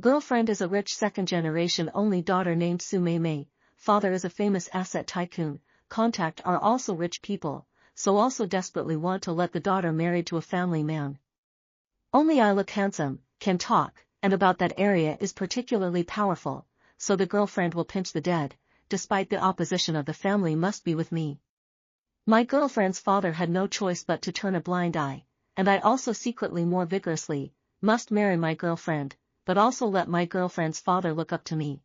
Girlfriend is a rich second-generation only daughter named Su Mei Mei. Father is a famous asset tycoon. Contact are also rich people, so also desperately want to let the daughter married to a family man. Only I look handsome, can talk, and about that area is particularly powerful, so the girlfriend will pinch the dead, despite the opposition of the family must be with me. My girlfriend's father had no choice but to turn a blind eye, and I also secretly more vigorously, must marry my girlfriend, but also let my girlfriend's father look up to me.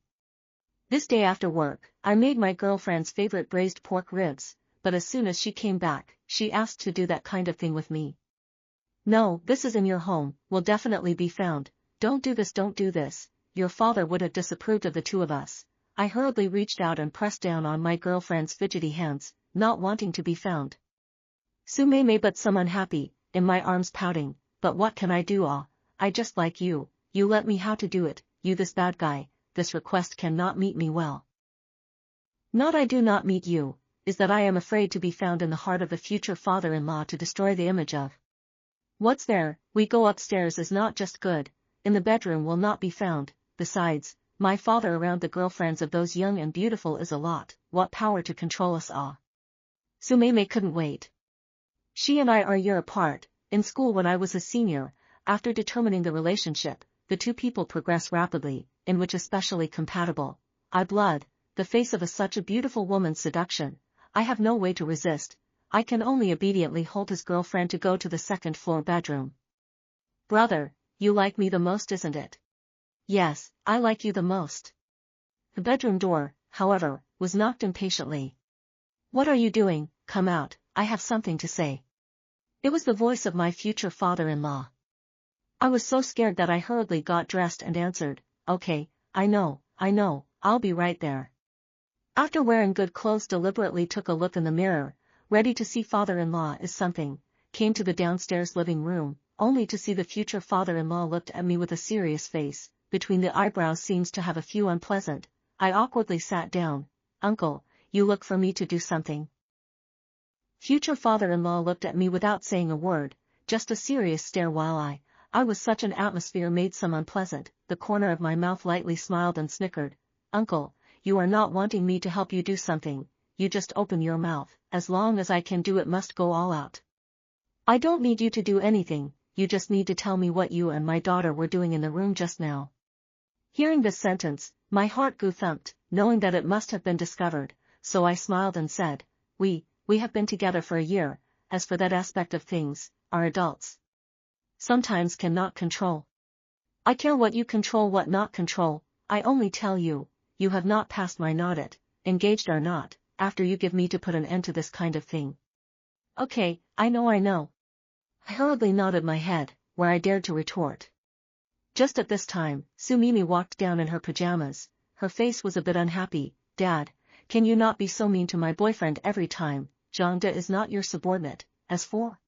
This day after work, I made my girlfriend's favorite braised pork ribs, but as soon as she came back, she asked to do that kind of thing with me. No, this is in your home, will definitely be found, don't do this, your father would have disapproved of the two of us. I hurriedly reached out and pressed down on my girlfriend's fidgety hands, not wanting to be found. Su Mei Mei but some unhappy, in my arms pouting, but what can I do I just like you let me how to do it, you this bad guy, this request cannot meet me well. Not I do not meet you, is that I am afraid to be found in the heart of the future father-in-law to destroy the image of. What's there, we go upstairs is not just good, in the bedroom will not be found, besides, my father around the girlfriends of those young and beautiful is a lot, what power to control us all. Su Mei Mei couldn't wait. She and I are a year apart, in school when I was a senior, after determining the relationship, the two people progress rapidly, in which especially compatible, I blood, the face of such a beautiful woman's seduction, I have no way to resist, I can only obediently hold his girlfriend to go to the second-floor bedroom. Brother, you like me the most isn't it? Yes, I like you the most. The bedroom door, however, was knocked impatiently. What are you doing? Come out, I have something to say. It was the voice of my future father-in-law. I was so scared that I hurriedly got dressed and answered, okay, I know, I'll be right there. After wearing good clothes deliberately took a look in the mirror, ready to see father-in-law is something, came to the downstairs living room, only to see the future father-in-law looked at me with a serious face, between the eyebrows seems to have a few unpleasant. I awkwardly sat down. Uncle, you look for me to do something. Future father-in-law looked at me without saying a word, just a serious stare while I was such an atmosphere made some unpleasant, the corner of my mouth lightly smiled and snickered. Uncle, you are not wanting me to help you do something, you just open your mouth, as long as I can do it must go all out. I don't need you to do anything, you just need to tell me what you and my daughter were doing in the room just now. Hearing this sentence, my heart grew thumped, knowing that it must have been discovered, so I smiled and said, we have been together for a year, as for that aspect of things, our adults sometimes cannot control. I care what you control what not control, I only tell you, you have not passed my audit, engaged or not, after you give me to put an end to this kind of thing. Okay, I know. I hurriedly nodded my head, where I dared to retort. Just at this time, Su Mimi walked down in her pajamas, her face was a bit unhappy. Dad, can you not be so mean to my boyfriend every time, Zhangde is not your subordinate, as for?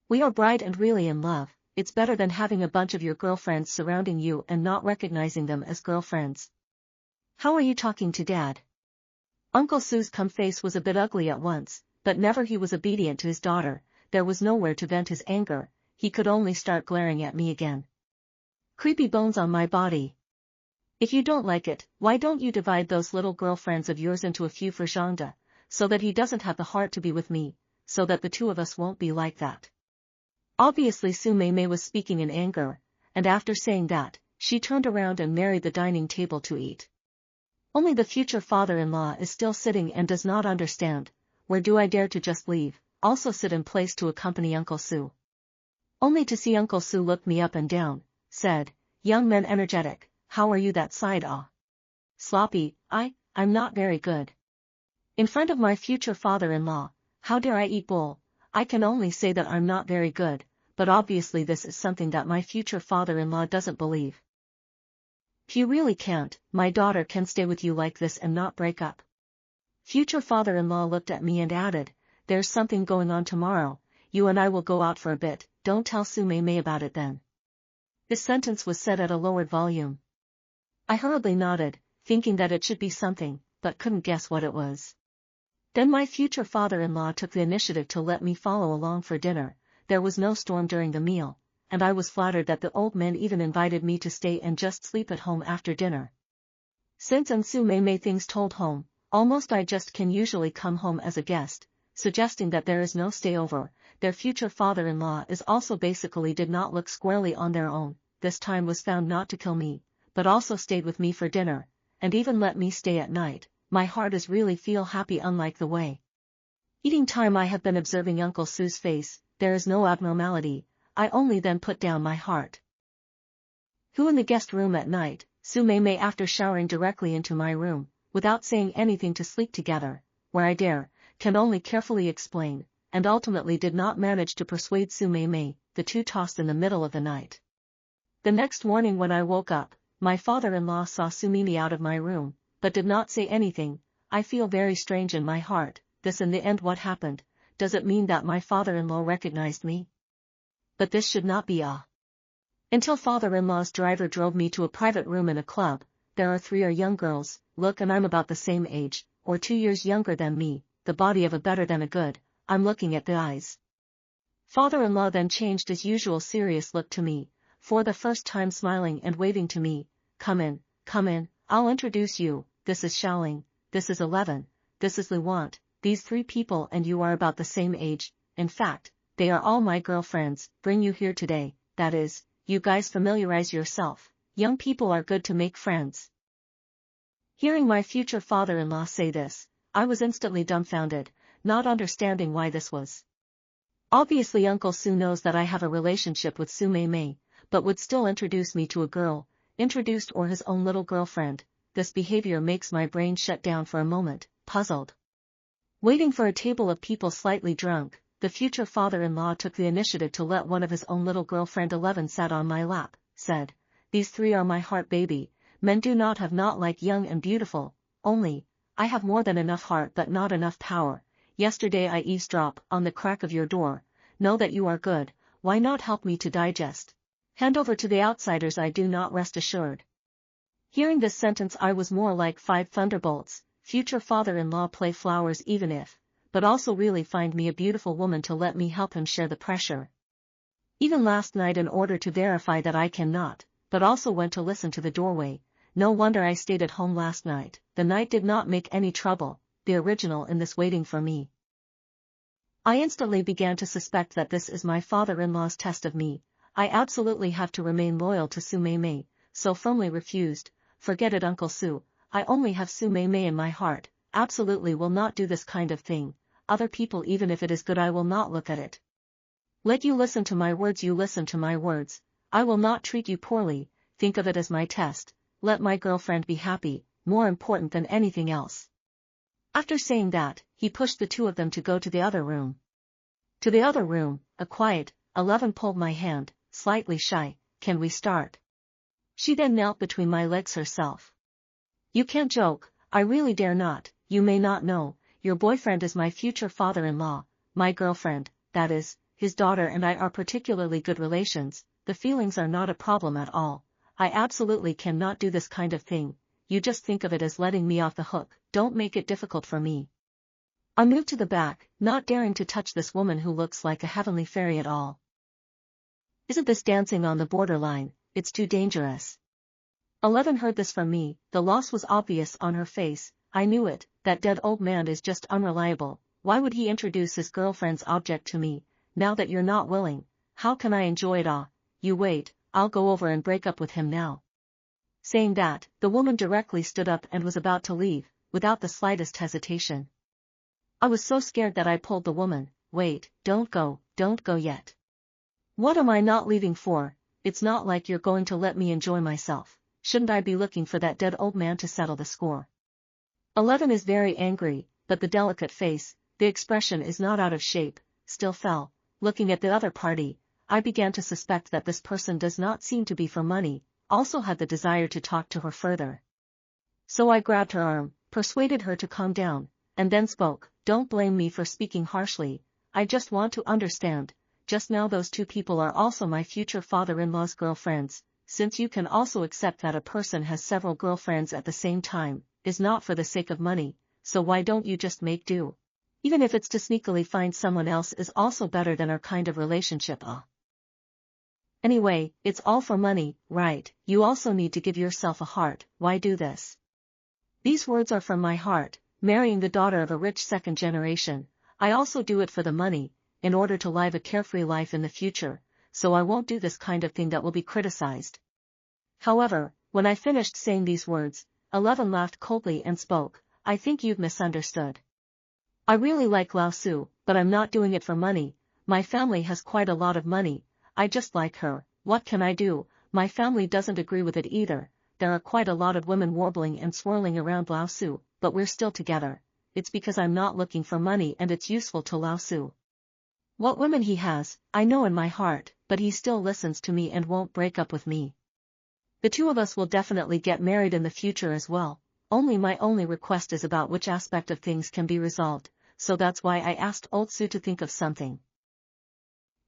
We are bride and really in love, it's better than having a bunch of your girlfriends surrounding you and not recognizing them as girlfriends. How are you talking to Dad? Uncle Su's face was a bit ugly at once, but never he was obedient to his daughter, there was nowhere to vent his anger, he could only start glaring at me again. Creepy bones on my body. If you don't like it, why don't you divide those little girlfriends of yours into a few for Zhangde, so that he doesn't have the heart to be with me, so that the two of us won't be like that. Obviously Su Mei Mei was speaking in anger, and after saying that, she turned around and married the dining table to eat. Only the future father-in-law is still sitting and does not understand, where do I dare to just leave, also sit in place to accompany Uncle Su. Only to see Uncle Su look me up and down, said, young man energetic, how are you that side sloppy, I'm not very good. In front of my future father-in-law, how dare I eat bull, I can only say that I'm not very good, but obviously this is something that my future father-in-law doesn't believe. If you really can't, my daughter can stay with you like this and not break up. Future father-in-law looked at me and added, there's something going on tomorrow, you and I will go out for a bit, don't tell Su Mei Mei about it then. This sentence was said at a lowered volume. I hurriedly nodded, thinking that it should be something, but couldn't guess what it was. Then my future father-in-law took the initiative to let me follow along for dinner, there was no storm during the meal, and I was flattered that the old man even invited me to stay and just sleep at home after dinner. Since and Su Mei things told home, almost I just can usually come home as a guest, suggesting that there is no stayover. Their future father-in-law is also basically did not look squarely on their own, this time was found not to kill me, but also stayed with me for dinner, and even let me stay at night. My heart is really feel happy unlike the way. Eating time I have been observing Uncle Su's face, there is no abnormality, I only then put down my heart. Who in the guest room at night? Su Mei after showering directly into my room, without saying anything to sleep together, where I can only carefully explain, and ultimately did not manage to persuade Su Mei, the two tossed in the middle of the night. The next morning when I woke up, my father-in-law saw Su Mei out of my room, but did not say anything. I feel very strange in my heart, this in the end what happened, does it mean that my father-in-law recognized me? But this should not be until father-in-law's driver drove me to a private room in a club. There are 3 young girls, look, and I'm about the same age, or 2 years younger than me, the body of a better than a good, I'm looking at the eyes. Father-in-law then changed his usual serious look to me, for the first time smiling and waving to me, come in, I'll introduce you, this is Xiaoling, this is 11, this is Luwant, these 3 people and you are about the same age, in fact, they are all my girlfriends, bring you here today, that is, you guys familiarize yourself, young people are good to make friends. Hearing my future father-in-law say this, I was instantly dumbfounded, not understanding why this was. Obviously Uncle Su knows that I have a relationship with Su Mei, but would still introduce me to a girl, introduced or his own little girlfriend. This behavior makes my brain shut down for a moment, puzzled. Waiting for a table of people slightly drunk, the future father-in-law took the initiative to let one of his own little girlfriend 11 sat on my lap, said, these 3 are my heart baby, men do not have not like young and beautiful, only, I have more than enough heart but not enough power. Yesterday I eavesdrop on the crack of your door, know that you are good, why not help me to digest? Hand over to the outsiders I do not rest assured. Hearing this sentence I was more like 5 thunderbolts, future father-in-law play flowers even if, but also really find me a beautiful woman to let me help him share the pressure. Even last night in order to verify that I cannot, but also went to listen to the doorway, no wonder I stayed at home last night, the night did not make any trouble, the original in this waiting for me. I instantly began to suspect that this is my father-in-law's test of me, I absolutely have to remain loyal to Su Mei, so firmly refused, forget it Uncle Su, I only have Su Mei in my heart, absolutely will not do this kind of thing, other people even if it is good I will not look at it. Let you listen to my words you listen to my words, I will not treat you poorly, think of it as my test, let my girlfriend be happy, more important than anything else. After saying that, he pushed the 2 of them to go to the other room. To the other room, a quiet, 11 pulled my hand, slightly shy, can we start? She then knelt between my legs herself. You can't joke, I really dare not, you may not know, your boyfriend is my future father-in-law, my girlfriend, that is, his daughter and I are particularly good relations, the feelings are not a problem at all, I absolutely cannot do this kind of thing, you just think of it as letting me off the hook, don't make it difficult for me. I moved to the back, not daring to touch this woman who looks like a heavenly fairy at all. Isn't this dancing on the borderline, it's too dangerous. 11 heard this from me, the loss was obvious on her face, I knew it, that dead old man is just unreliable, why would he introduce his girlfriend's object to me, now that you're not willing, how can I enjoy it you wait, I'll go over and break up with him now. Saying that, the woman directly stood up and was about to leave, without the slightest hesitation. I was so scared that I pulled the woman, wait, don't go yet. What am I not leaving for, it's not like you're going to let me enjoy myself, shouldn't I be looking for that dead old man to settle the score? 11 is very angry, but the delicate face, the expression is not out of shape, still fell, looking at the other party, I began to suspect that this person does not seem to be for money, also had the desire to talk to her further. So I grabbed her arm, persuaded her to calm down, and then spoke, don't blame me for speaking harshly, I just want to understand, just now those 2 people are also my future father-in-law's girlfriends, since you can also accept that a person has several girlfriends at the same time, is not for the sake of money, so why don't you just make do? Even if it's to sneakily find someone else is also better than our kind of relationship Anyway, it's all for money, right? You also need to give yourself a heart. Why do this? These words are from my heart, marrying the daughter of a rich second generation. I also do it for the money, in order to live a carefree life in the future, so I won't do this kind of thing that will be criticized. However, when I finished saying these words, 11 laughed coldly and spoke, I think you've misunderstood. I really like Lao Su, but I'm not doing it for money. My family has quite a lot of money. I just like her. What can I do? My family doesn't agree with it either. There are quite a lot of women warbling and swirling around Lao Su, but we're still together. It's because I'm not looking for money and it's useful to Lao Su. What women he has, I know in my heart, but he still listens to me and won't break up with me. The two of us will definitely get married in the future as well. My only request is about which aspect of things can be resolved, so that's why I asked Old Su to think of something.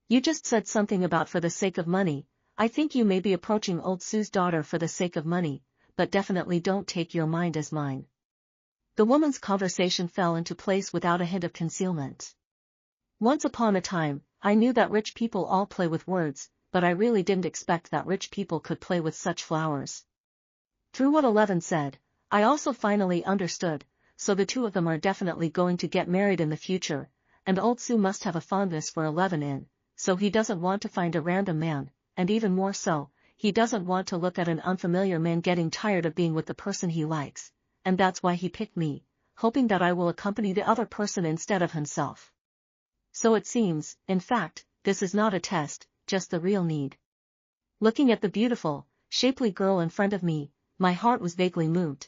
You just said something about for the sake of money. I think you may be approaching Old Su's daughter for the sake of money, but definitely don't take your mind as mine. The woman's conversation fell into place without a hint of concealment. Once upon a time, I knew that rich people all play with words, but I really didn't expect that rich people could play with such flowers. Through what 11 said, I also finally understood, so the two of them are definitely going to get married in the future, and Old Su must have a fondness for 11 so he doesn't want to find a random man, and even more so, he doesn't want to look at an unfamiliar man getting tired of being with the person he likes, and that's why he picked me, hoping that I will accompany the other person instead of himself. So it seems, in fact, this is not a test, just the real need. Looking at the beautiful, shapely girl in front of me, my heart was vaguely moved.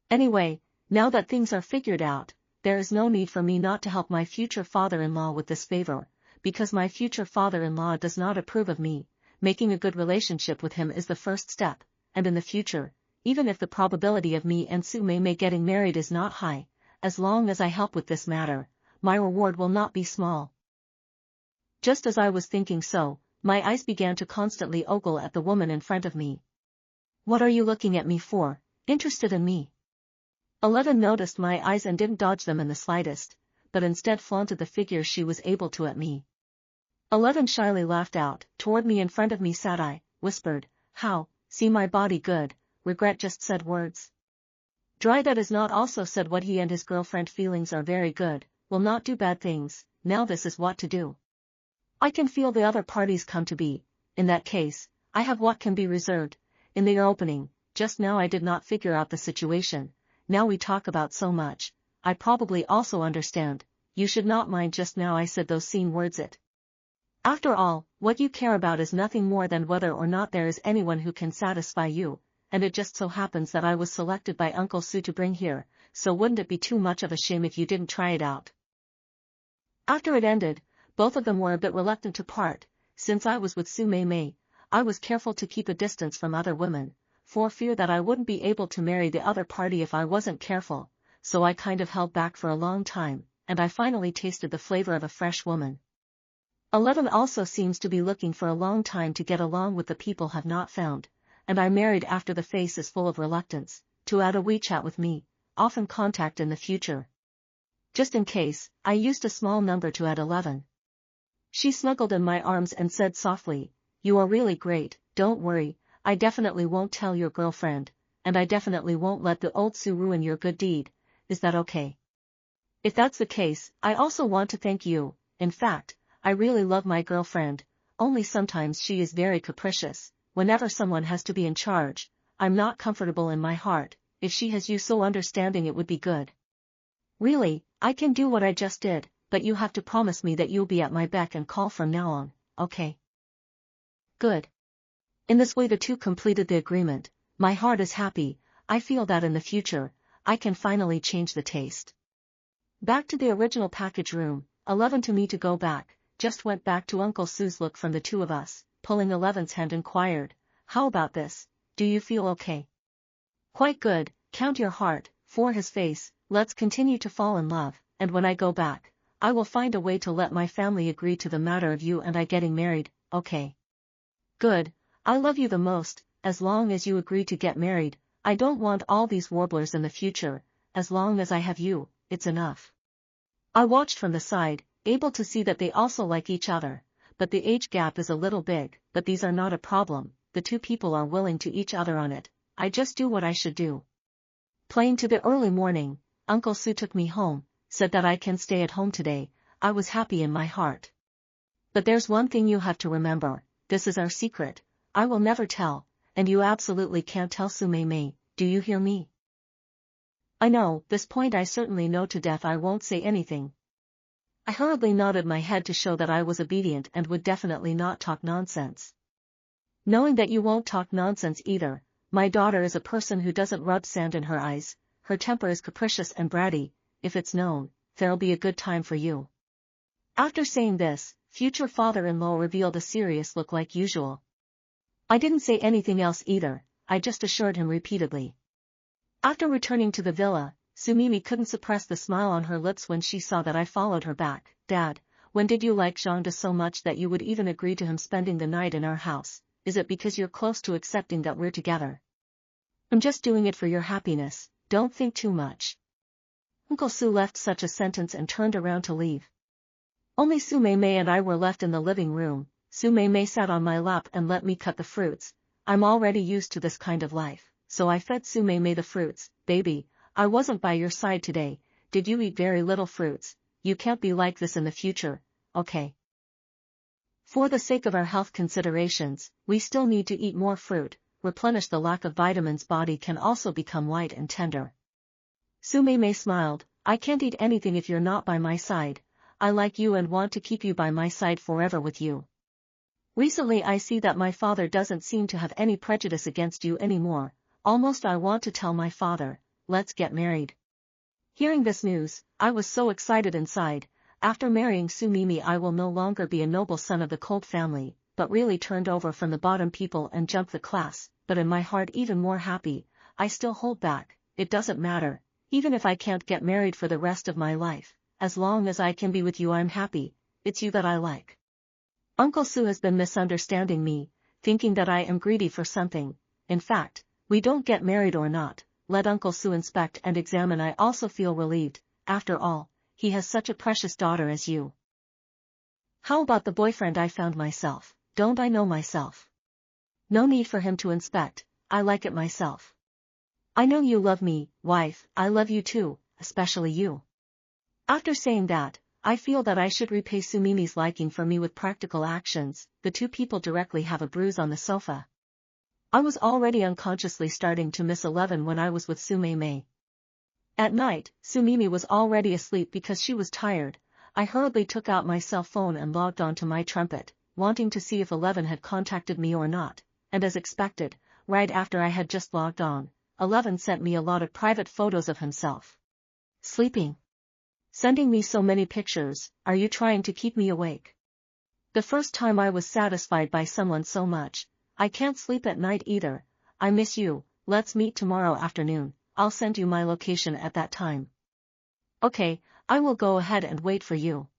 Anyway, now that things are figured out, there is no need for me not to help my future father-in-law with this favor, because my future father-in-law does not approve of me. Making a good relationship with him is the first step, and in the future, even if the probability of me and Su Mei getting married is not high, as long as I help with this matter, my reward will not be small. Just as I was thinking so, my eyes began to constantly ogle at the woman in front of me. What are you looking at me for? Interested in me? 11 noticed my eyes and didn't dodge them in the slightest, but instead flaunted the figure she was able to at me. 11 shyly laughed out. Toward me in front of me sat I, whispered, how, see my body good, regret just said words. Dry that is not also said what he and his girlfriend feelings are very good, will not do bad things, now this is what to do. I can feel the other parties come to be, in that case, I have what can be reserved, in the opening, just now I did not figure out the situation, now we talk about so much, I probably also understand, you should not mind just now I said those scene words it. After all, what you care about is nothing more than whether or not there is anyone who can satisfy you, and it just so happens that I was selected by Uncle Su to bring here, so wouldn't it be too much of a shame if you didn't try it out? After it ended, both of them were a bit reluctant to part. Since I was with Su Mei, I was careful to keep a distance from other women, for fear that I wouldn't be able to marry the other party if I wasn't careful, so I kind of held back for a long time, and I finally tasted the flavor of a fresh woman. 11 also seems to be looking for a long time to get along with the people have not found, and I married after the face is full of reluctance, to add a WeChat with me, often contact in the future. Just in case, I used a small number to add 11. She snuggled in my arms and said softly, you are really great, don't worry, I definitely won't tell your girlfriend, and I definitely won't let the Old Su ruin your good deed, is that okay? If that's the case, I also want to thank you. In fact, I really love my girlfriend, only sometimes she is very capricious. Whenever someone has to be in charge, I'm not comfortable in my heart. If she has you so understanding it would be good. Really, I can do what I just did, but you have to promise me that you'll be at my beck and call from now on, okay? Good. In this way the two completed the agreement. My heart is happy. I feel that in the future, I can finally change the taste. Back to the original package room, 11 to me to go back. Just went back to Uncle Su's look from the two of us, pulling 11's hand inquired, how about this, do you feel okay? Quite good, count your heart, for his face, let's continue to fall in love, and when I go back, I will find a way to let my family agree to the matter of you and I getting married, okay? Good, I love you the most, as long as you agree to get married, I don't want all these warblers in the future, as long as I have you, it's enough. I watched from the side, able to see that they also like each other, but the age gap is a little big, but these are not a problem, the two people are willing to each other on it, I just do what I should do. Playing to the early morning, Uncle Sue took me home, said that I can stay at home today. I was happy in my heart. But there's one thing you have to remember, this is our secret, I will never tell, and you absolutely can't tell Su Mei Mei, do you hear me? I know, this point I certainly know to death I won't say anything. I hurriedly nodded my head to show that I was obedient and would definitely not talk nonsense. Knowing that you won't talk nonsense either, my daughter is a person who doesn't rub sand in her eyes, her temper is capricious and bratty, if it's known, there'll be a good time for you. After saying this, future father-in-law revealed a serious look like usual. I didn't say anything else either, I just assured him repeatedly. After returning to the villa, Su Mimi couldn't suppress the smile on her lips when she saw that I followed her back. Dad, when did you like Zhangde so much that you would even agree to him spending the night in our house? Is it because you're close to accepting that we're together? I'm just doing it for your happiness, don't think too much. Uncle Su left such a sentence and turned around to leave. Only Su Mei Mei and I were left in the living room. Su Mei Mei sat on my lap and let me cut the fruits. I'm already used to this kind of life, so I fed Su Mei Mei the fruits. Baby, I wasn't by your side today, did you eat very little fruits? You can't be like this in the future, okay? For the sake of our health considerations, we still need to eat more fruit, replenish the lack of vitamins. Body can also become white and tender. Su Mei Mei smiled, I can't eat anything if you're not by my side, I like you and want to keep you by my side forever with you. Recently I see that my father doesn't seem to have any prejudice against you anymore, almost I want to tell my father, let's get married. Hearing this news, I was so excited inside. After marrying Su Mimi I will no longer be a noble son of the Colt family, but really turned over from the bottom people and jumped the class, but in my heart even more happy. I still hold back, it doesn't matter, even if I can't get married for the rest of my life, as long as I can be with you I'm happy, it's you that I like. Uncle Su has been misunderstanding me, thinking that I am greedy for something. In fact, we don't get married or not, let Uncle Su inspect and examine. I also feel relieved, after all, he has such a precious daughter as you. How about the boyfriend I found myself, don't I know myself? No need for him to inspect, I like it myself. I know you love me, wife, I love you too, especially you. After saying that, I feel that I should repay Su Mimi's liking for me with practical actions. The two people directly have a bruise on the sofa. I was already unconsciously starting to miss 11 when I was with Su Mei Mei. At night, Su Mimi was already asleep because she was tired. I hurriedly took out my cell phone and logged on to my trumpet, wanting to see if 11 had contacted me or not, and as expected, right after I had just logged on, 11 sent me a lot of private photos of himself sleeping. Sending me so many pictures. Are you trying to keep me awake? The first time I was satisfied by someone so much. I can't sleep at night either. I miss you, let's meet tomorrow afternoon, I'll send you my location at that time. Okay, I will go ahead and wait for you.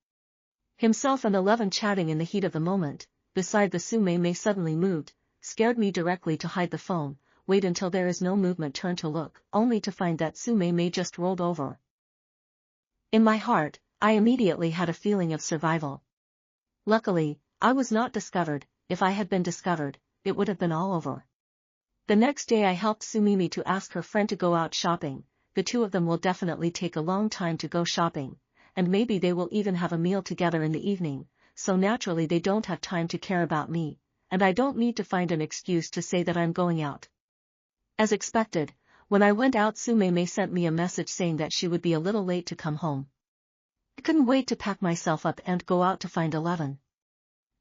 Himself and 11 chatting in the heat of the moment, beside the Su Mei Mei suddenly moved, scared me directly to hide the phone, wait until there is no movement, turn to look, only to find that Su Mei Mei just rolled over. In my heart, I immediately had a feeling of survival. Luckily, I was not discovered. If I had been discovered, it would have been all over. The next day I helped Su Mimi to ask her friend to go out shopping. The two of them will definitely take a long time to go shopping, and maybe they will even have a meal together in the evening, so naturally they don't have time to care about me, and I don't need to find an excuse to say that I'm going out. As expected, when I went out Su Mei Mei sent me a message saying that she would be a little late to come home. I couldn't wait to pack myself up and go out to find 11.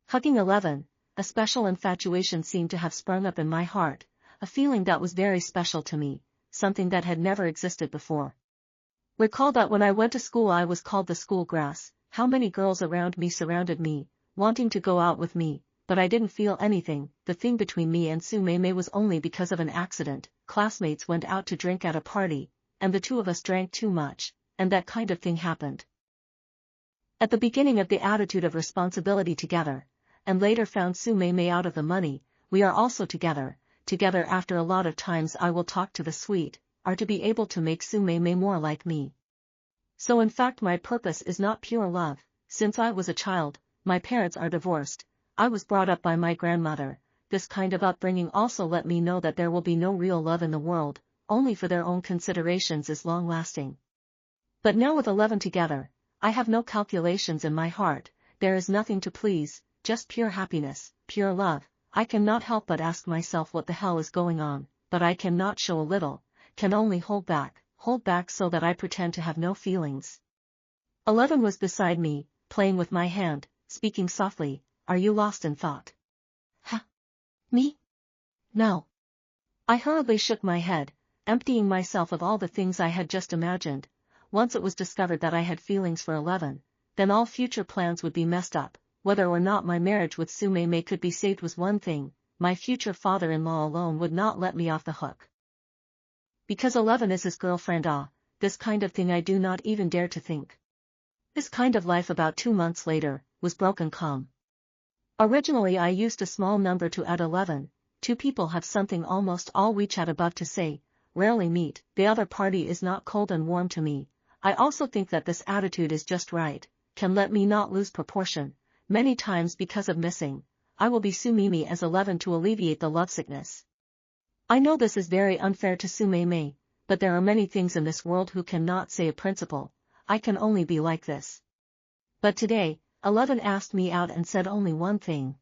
Hugging 11, a special infatuation seemed to have sprung up in my heart, a feeling that was very special to me, something that had never existed before. Recall that when I went to school I was called the school grass. How many girls around me surrounded me, wanting to go out with me, but I didn't feel anything. The thing between me and Su Mei Mei was only because of an accident. Classmates went out to drink at a party, and the two of us drank too much, and that kind of thing happened. At the beginning of the attitude of responsibility together, and later found Su Mei Mei out of the money, we are also together after a lot of times I will talk to the sweet, are to be able to make Su Mei Mei more like me. So in fact my purpose is not pure love. Since I was a child, my parents are divorced, I was brought up by my grandmother. This kind of upbringing also let me know that there will be no real love in the world, only for their own considerations is long-lasting. But now with 11 together, I have no calculations in my heart, there is nothing to please, just pure happiness, pure love. I cannot help but ask myself what the hell is going on, but I cannot show a little, can only hold back so that I pretend to have no feelings. 11 was beside me, playing with my hand, speaking softly. Are you lost in thought? Huh? Me? No. I hurriedly shook my head, emptying myself of all the things I had just imagined. Once it was discovered that I had feelings for 11, then all future plans would be messed up. Whether or not my marriage with Sumei could be saved was one thing, my future father-in-law alone would not let me off the hook. Because 11 is his girlfriend, this kind of thing I do not even dare to think. This kind of life about 2 months later, was broken calm. Originally I used a small number to add 11, 2 people have something almost all we chat about to say, rarely meet, the other party is not cold and warm to me. I also think that this attitude is just right, can let me not lose proportion. Many times because of missing, I will be Sumimi as 11 to alleviate the lovesickness. I know this is very unfair to Sumei, but there are many things in this world who cannot say a principle, I can only be like this. But today, 11 asked me out and said only one thing.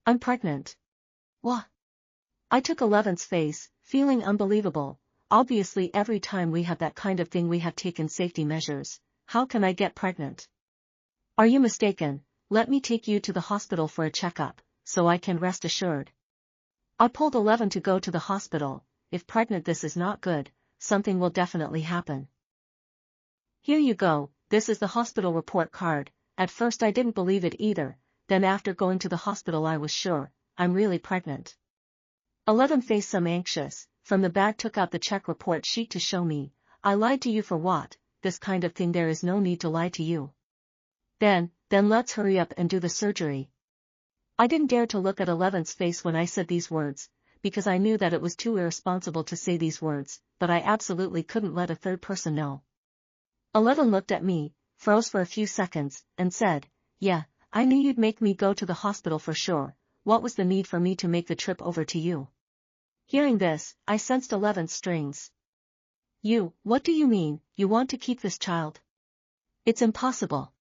I'm pregnant. What? I took 11's face, feeling unbelievable. Obviously every time we have that kind of thing we have taken safety measures. How can I get pregnant? Are you mistaken? Let me take you to the hospital for a checkup, so I can rest assured. I pulled 11 to go to the hospital. If pregnant, this is not good, something will definitely happen. Here you go, this is the hospital report card. At first I didn't believe it either, then after going to the hospital I was sure, I'm really pregnant. 11 faced some anxious, from the bag took out the check report sheet to show me. I lied to you for what? This kind of thing there is no need to lie to you. Then let's hurry up and do the surgery. I didn't dare to look at 11's face when I said these words, because I knew that it was too irresponsible to say these words, but I absolutely couldn't let a third person know. 11 looked at me, froze for a few seconds, and said, yeah, I knew you'd make me go to the hospital for sure. What was the need for me to make the trip over to you? Hearing this, I sensed 11's strings. What do you mean, you want to keep this child? It's impossible.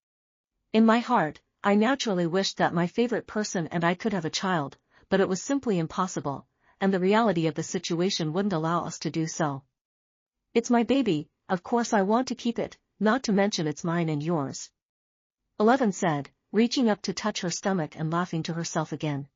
In my heart, I naturally wished that my favorite person and I could have a child, but it was simply impossible, and the reality of the situation wouldn't allow us to do so. It's my baby, of course I want to keep it, not to mention it's mine and yours. 11 said, reaching up to touch her stomach and laughing to herself again.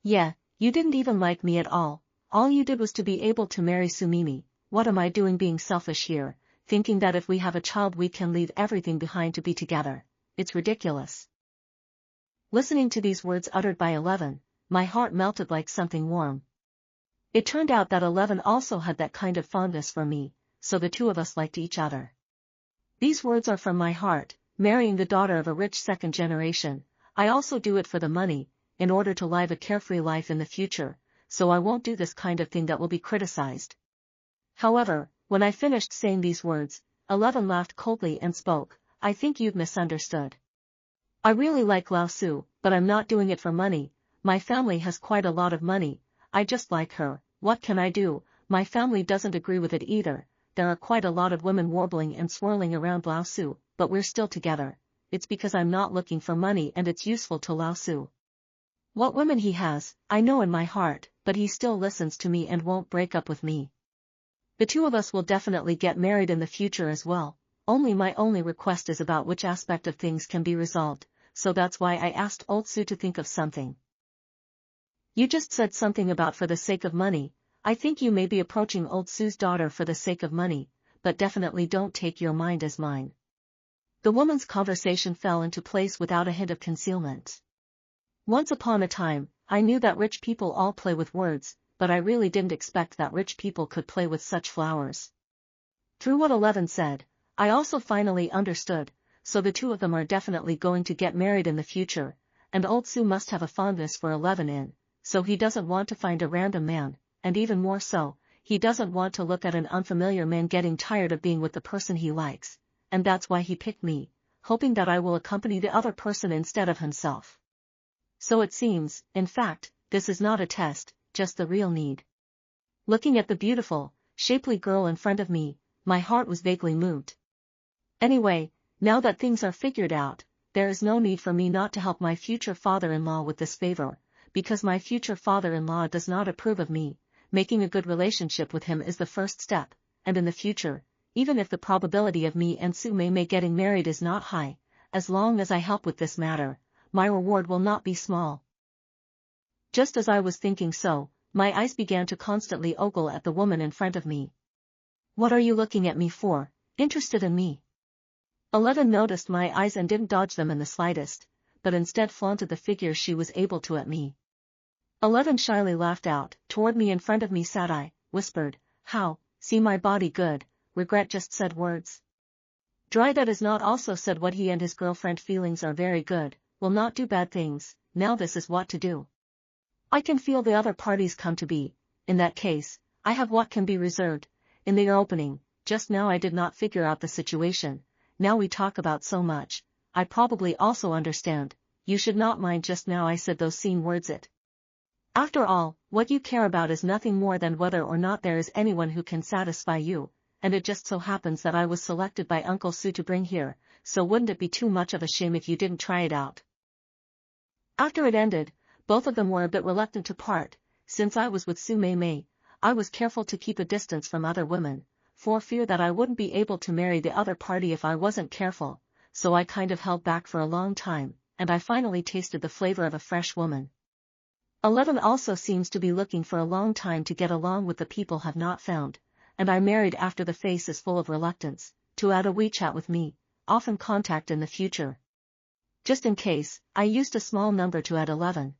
Yeah, you didn't even like me at all you did was to be able to marry Sumimi. What am I doing being selfish here, thinking that if we have a child we can leave everything behind to be together? It's ridiculous. Listening to these words uttered by 11, my heart melted like something warm. It turned out that 11 also had that kind of fondness for me, so the two of us liked each other. These words are from my heart, marrying the daughter of a rich second generation. I also do it for the money, in order to live a carefree life in the future, so I won't do this kind of thing that will be criticized. However, when I finished saying these words, 11 laughed coldly and spoke, I think you've misunderstood. I really like Lao Su, but I'm not doing it for money. My family has quite a lot of money, I just like her. What can I do? My family doesn't agree with it either. There are quite a lot of women warbling and swirling around Lao Su, but we're still together. It's because I'm not looking for money and it's useful to Lao Su. What women he has, I know in my heart, but he still listens to me and won't break up with me. The two of us will definitely get married in the future as well. My only request is about which aspect of things can be resolved, so that's why I asked Old Su to think of something. You just said something about for the sake of money. I think you may be approaching Old Su's daughter for the sake of money, but definitely don't take your mind as mine. The woman's conversation fell into place without a hint of concealment. Once upon a time, I knew that rich people all play with words, but I really didn't expect that rich people could play with such flowers. Through what 11 said, I also finally understood, so the two of them are definitely going to get married in the future, and Old Su must have a fondness for 11 so he doesn't want to find a random man, and even more so, he doesn't want to look at an unfamiliar man getting tired of being with the person he likes, and that's why he picked me, hoping that I will accompany the other person instead of himself. So it seems, in fact, this is not a test, just the real need. Looking at the beautiful, shapely girl in front of me, my heart was vaguely moved. Anyway, now that things are figured out, there is no need for me not to help my future father-in-law with this favor, because my future father-in-law does not approve of me. Making a good relationship with him is the first step, and in the future, even if the probability of me and Su Mei getting married is not high, as long as I help with this matter, my reward will not be small. Just as I was thinking so, my eyes began to constantly ogle at the woman in front of me. What are you looking at me for, interested in me? 11 noticed my eyes and didn't dodge them in the slightest, but instead flaunted the figure she was able to at me. 11 shyly laughed out. Toward me in front of me sat I, whispered, how, see my body good, regret just said words. Dry that is not also said what he and his girlfriend feelings are very good, will not do bad things, now this is what to do. I can feel the other parties come to be, in that case, I have what can be reserved, in the opening, just now I did not figure out the situation, now we talk about so much, I probably also understand, you should not mind just now I said those scene words it. After all, what you care about is nothing more than whether or not there is anyone who can satisfy you, and it just so happens that I was selected by Uncle Su to bring here, so wouldn't it be too much of a shame if you didn't try it out? After it ended, both of them were a bit reluctant to part. Since I was with Su Mei, I was careful to keep a distance from other women, for fear that I wouldn't be able to marry the other party if I wasn't careful, so I kind of held back for a long time, and I finally tasted the flavor of a fresh woman. 11 also seems to be looking for a long time to get along with the people have not found, and I married after the face is full of reluctance, to add a WeChat with me, often contact in the future. Just in case, I used a small number to add 11.